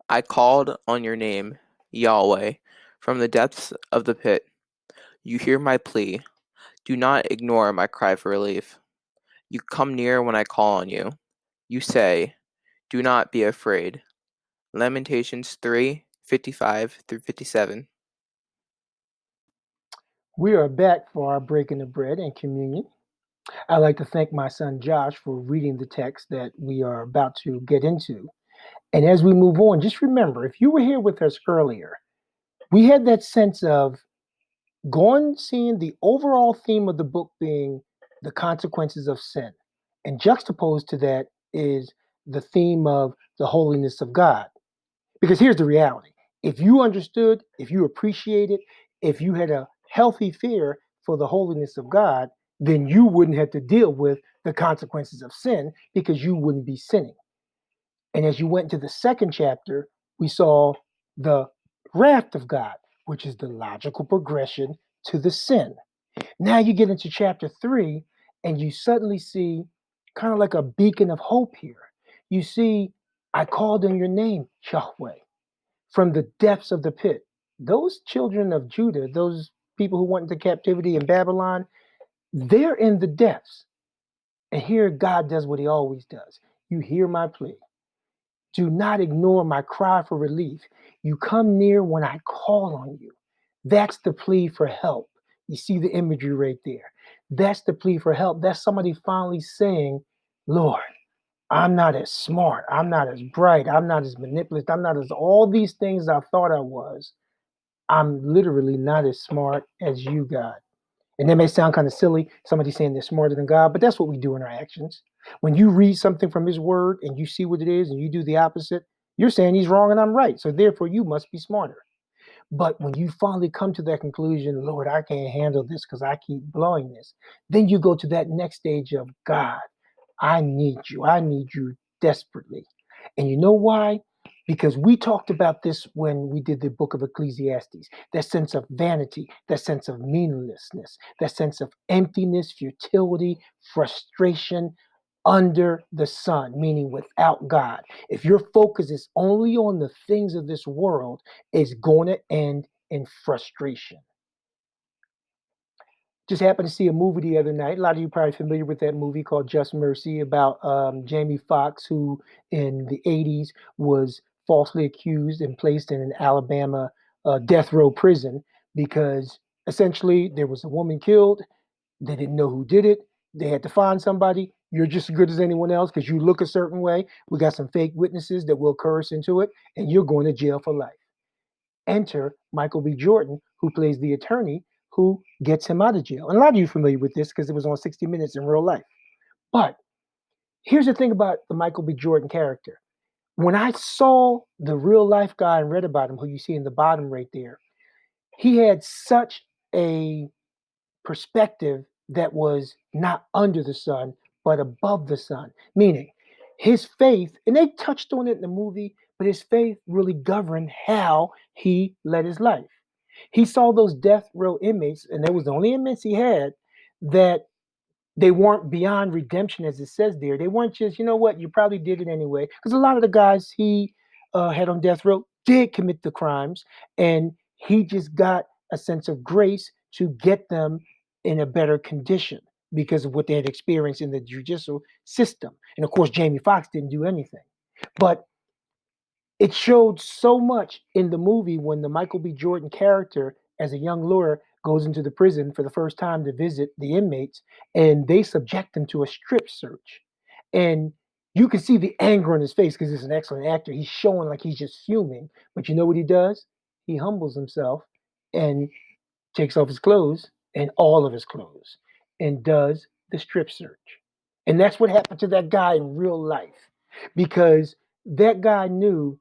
I called on your name, Yahweh, from the depths of the pit. You hear my plea. Do not ignore my cry for relief. You come near when I call on you. You say, do not be afraid. Lamentations 3:55 through 57. We are back for our breaking of bread and communion. I'd like to thank my son Josh for reading the text that we are about to get into. And as we move on, just remember if you were here with us earlier, we had that sense of going, seeing the overall theme of the book being the consequences of sin. And juxtaposed to that is the theme of the holiness of God. Because here's the reality: if you understood, if you appreciated, if you had a healthy fear for the holiness of God, then you wouldn't have to deal with the consequences of sin because you wouldn't be sinning. And as you went to the second chapter, we saw the wrath of God, which is the logical progression to the sin. Now you get into chapter 3, and you suddenly see kind of like a beacon of hope here. You see, I called on your name, Yahweh, from the depths of the pit. Those children of Judah, those people who went into captivity in Babylon, they're in the depths. And here God does what he always does. You hear my plea. Do not ignore my cry for relief. You come near when I call on you. That's the plea for help. You see the imagery right there. That's the plea for help. That's somebody finally saying, Lord, I'm not as smart. I'm not as bright. I'm not as manipulative. I'm not as all these things I thought I was. I'm literally not as smart as you, God. And that may sound kind of silly, somebody saying they're smarter than God, but that's what we do in our actions. When you read something from his word and you see what it is and you do the opposite, you're saying he's wrong and I'm right. So therefore, you must be smarter. But when you finally come to that conclusion, Lord, I can't handle this because I keep blowing this, then you go to that next stage of God, I need you. I need you desperately. And you know why? Because we talked about this when we did the book of Ecclesiastes, that sense of vanity, that sense of meaninglessness, that sense of emptiness, futility, frustration under the sun, meaning without God. If your focus is only on the things of this world, it's going to end in frustration. Just happened to see a movie the other night. A lot of you are probably familiar with that movie called Just Mercy about Jamie Foxx, who in the 80s was falsely accused and placed in an Alabama death row prison because essentially there was a woman killed. They didn't know who did it. They had to find somebody. You're just as good as anyone else because you look a certain way. We got some fake witnesses that will coerce into it, and you're going to jail for life. Enter Michael B. Jordan, who plays the attorney who gets him out of jail. And a lot of you are familiar with this because it was on 60 Minutes in real life. But here's the thing about the Michael B. Jordan character. When I saw the real life guy and read about him, who you see in the bottom right there, he had such a perspective that was not under the sun, but above the sun. Meaning, his faith, and they touched on it in the movie, but his faith really governed how he led his life. He saw those death row inmates, and they was the only inmates he had that they weren't beyond redemption, as it says there. They weren't just, you know what, you probably did it anyway. Because a lot of the guys he had on death row did commit the crimes, and he just got a sense of grace to get them in a better condition because of what they had experienced in the judicial system. And of course, Jamie Foxx didn't do anything. But it showed so much in the movie when the Michael B. Jordan character, as a young lawyer, goes into the prison for the first time to visit the inmates, and they subject him to a strip search. And you can see the anger in his face because he's an excellent actor. He's showing like he's just fuming. But you know what he does? He humbles himself and takes off his clothes and all of his clothes and does the strip search. And that's what happened to that guy in real life because that guy knew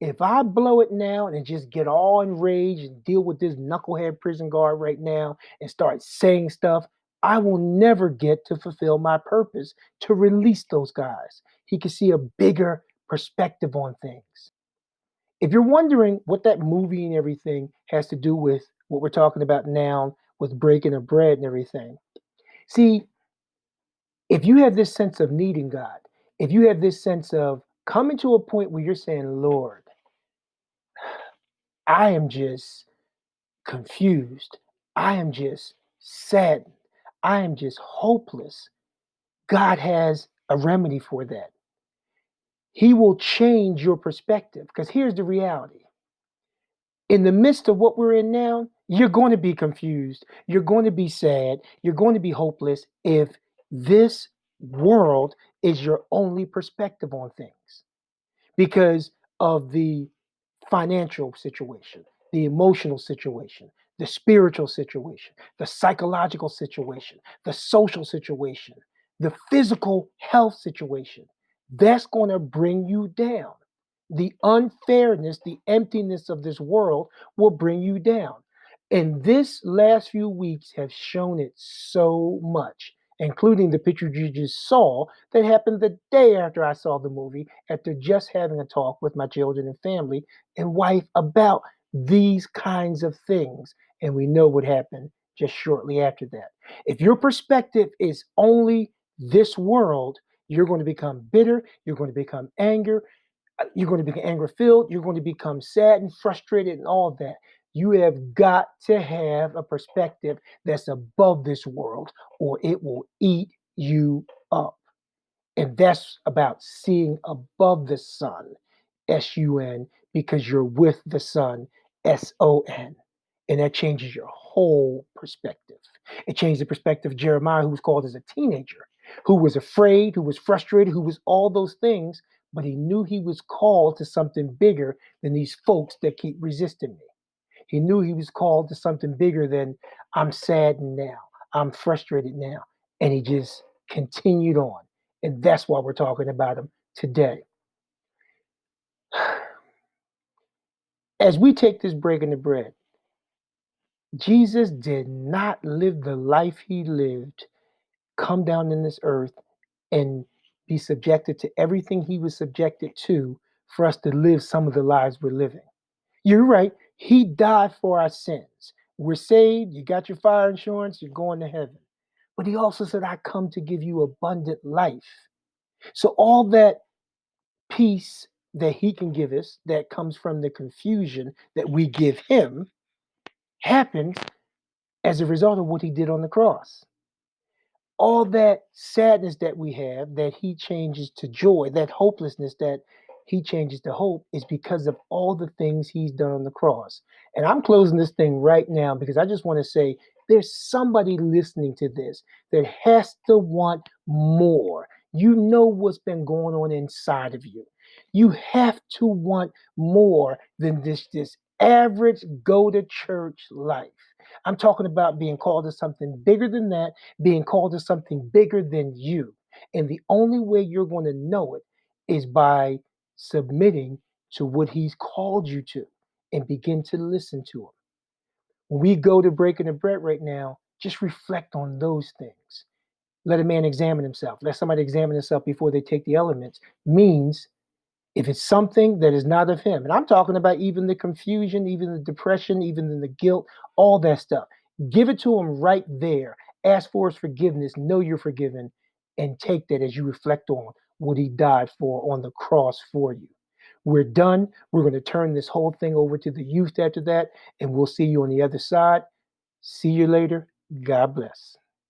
if I blow it now and just get all enraged and deal with this knucklehead prison guard right now and start saying stuff, I will never get to fulfill my purpose to release those guys. He could see a bigger perspective on things. If you're wondering what that movie and everything has to do with what we're talking about now with breaking of bread and everything, see, if you have this sense of needing God, if you have this sense of coming to a point where you're saying, Lord, I am just confused. I am just saddened. I am just hopeless. God has a remedy for that. He will change your perspective because here's the reality. In the midst of what we're in now, you're going to be confused. You're going to be sad. You're going to be hopeless if this world is your only perspective on things because of the financial situation, the emotional situation, the spiritual situation, the psychological situation, the social situation, the physical health situation. That's going to bring you down. The unfairness, the emptiness of this world will bring you down. And this last few weeks have shown it so much, including the picture you just saw that happened the day after I saw the movie, after just having a talk with my children and family and wife about these kinds of things. And we know what happened just shortly after that. If your perspective is only this world, you're going to become bitter, you're going to become angry, you're going to become anger filled, you're going to become sad and frustrated and all of that. You have got to have a perspective that's above this world, or it will eat you up. And that's about seeing above the sun, sun, because you're with the sun, son. And that changes your whole perspective. It changed the perspective of Jeremiah, who was called as a teenager, who was afraid, who was frustrated, who was all those things, but he knew he was called to something bigger than these folks that keep resisting me. He knew he was called to something bigger than I'm saddened now, I'm frustrated now. And he just continued on. And that's why we're talking about him today. As we take this break in the bread, Jesus did not live the life he lived, come down in this earth and be subjected to everything he was subjected to for us to live some of the lives we're living. You're right. He died for our sins. We're saved. You got your fire insurance. You're going to heaven. But he also said, I come to give you abundant life. So all that peace that he can give us that comes from the confusion that we give him happens as a result of what he did on the cross. All that sadness that we have that he changes to joy, that hopelessness that he changes to hope, is because of all the things he's done on the cross. And I'm closing this thing right now because I just want to say there's somebody listening to this that has to want more. You know what's been going on inside of you. You have to want more than this average go to church life. I'm talking about being called to something bigger than that, being called to something bigger than you. And the only way you're going to know it is by submitting to what he's called you to and begin to listen to him. When we go to breaking the bread right now, just reflect on those things. Let a man examine himself. Let somebody examine himself before they take the elements. Means if it's something that is not of him, and I'm talking about even the confusion, even the depression, even the guilt, all that stuff, give it to him right there. Ask for his forgiveness, know you're forgiven, and take that as you reflect on what he died for on the cross for you. We're done. We're going to turn this whole thing over to the youth after that, and we'll see you on the other side. See you later. God bless.